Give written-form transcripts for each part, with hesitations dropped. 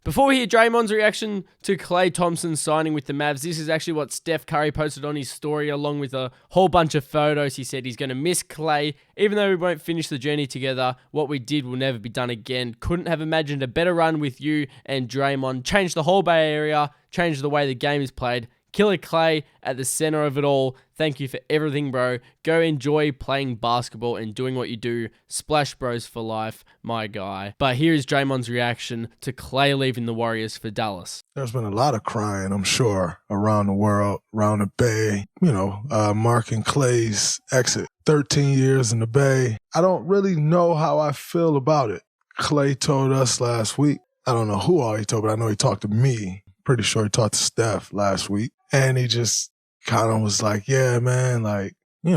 Before we hear Draymond's reaction to Klay Thompson signing with the Mavs, this is actually what Steph Curry posted on his story along with a whole bunch of photos. He said he's going to miss Klay. Even though we won't finish the journey together, what we did will never be done again. Couldn't have imagined a better run with you and Draymond. Changed the whole Bay Area, changed the way the game is played. Killer Klay at the center of it all. Thank you for everything, bro. Go enjoy playing basketball and doing what you do. Splash Bros for life, my guy. But here is Draymond's reaction to Klay leaving the Warriors for Dallas. There's been a lot of crying, I'm sure, around the world, around the Bay, marking Klay's exit. 13 years in the Bay. I don't really know how I feel about it. Klay told us last week, I don't know who all he told, but I know he talked to me. Pretty sure he talked to Steph last week. And he just kind of was like, yeah, man,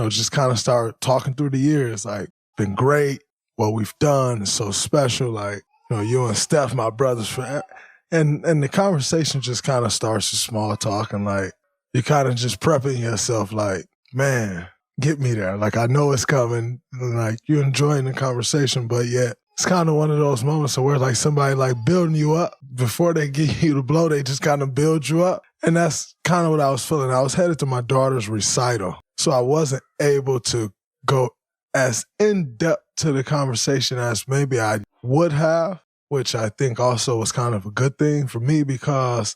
just kind of started talking through the years. Like, been great. What we've done is so special. Like, you and Steph, my brothers forever. And the conversation just kind of starts with small talk. And like, you're kind of just prepping yourself like, man, get me there. Like, I know it's coming. And like, you're enjoying the conversation, but yet it's kind of one of those moments where like somebody like building you up before they give you the blow, they just kind of build you up. And that's kind of what I was feeling. I was headed to my daughter's recital, so I wasn't able to go as in-depth to the conversation as maybe I would have, which I think also was kind of a good thing for me because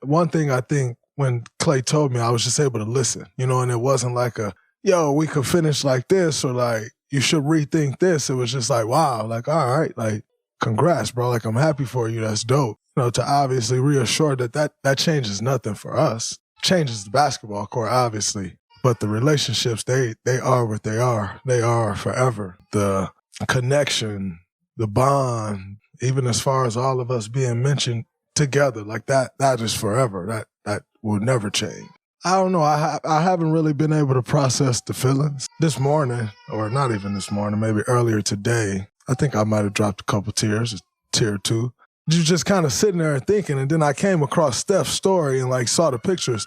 one thing I think when Klay told me, I was just able to listen, and it wasn't like we could finish like this or like, you should rethink this. It was just like, wow, like, all right, like, congrats, bro. Like, I'm happy for you. That's dope. To obviously reassure that changes nothing for us. Changes the basketball court, obviously. But the relationships, they are what they are. They are forever. The connection, the bond, even as far as all of us being mentioned together, like that is forever. That will never change. I don't know. I haven't really been able to process the feelings. This morning, or not even this morning, maybe earlier today, I think I might have dropped a couple tears, a tear or two. You just kind of sitting there and thinking, and then I came across Steph's story and like saw the pictures.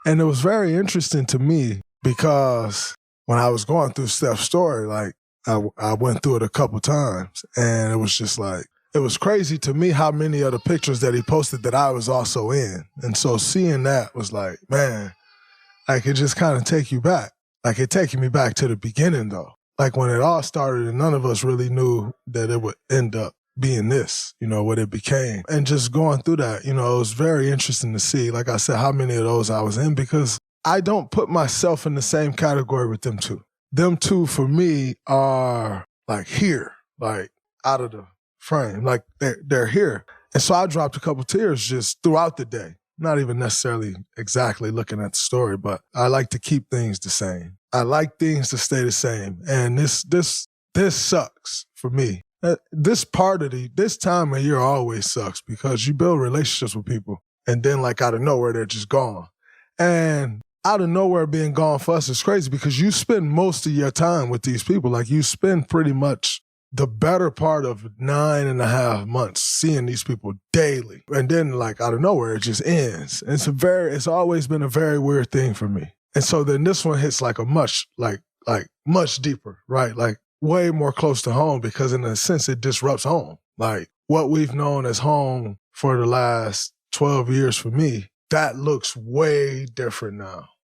And it was very interesting to me because when I was going through Steph's story, like I went through it a couple times and it was just like, it was crazy to me how many of the pictures that he posted that I was also in. And so seeing that was like, man, like it just kind of take you back. Like it taking me back to the beginning though. Like when it all started and none of us really knew that it would end up being this, what it became. And just going through that, it was very interesting to see, like I said, how many of those I was in because I don't put myself in the same category with them two. Them two for me are like here, like out of the frame, like they're here. And so I dropped a couple tears just throughout the day. Not even necessarily exactly looking at the story, but I like to keep things the same. I like things to stay the same. And this sucks for me. This time of year always sucks because you build relationships with people and then like out of nowhere, they're just gone. And out of nowhere being gone for us is crazy because you spend most of your time with these people. Like you spend pretty much the better part of 9.5 months seeing these people daily. And then like out of nowhere, it just ends. And it's always been a very weird thing for me. And so then this one hits like a much deeper, right? Like way more close to home because in a sense it disrupts home. Like what we've known as home for the last 12 years for me, that looks way different now.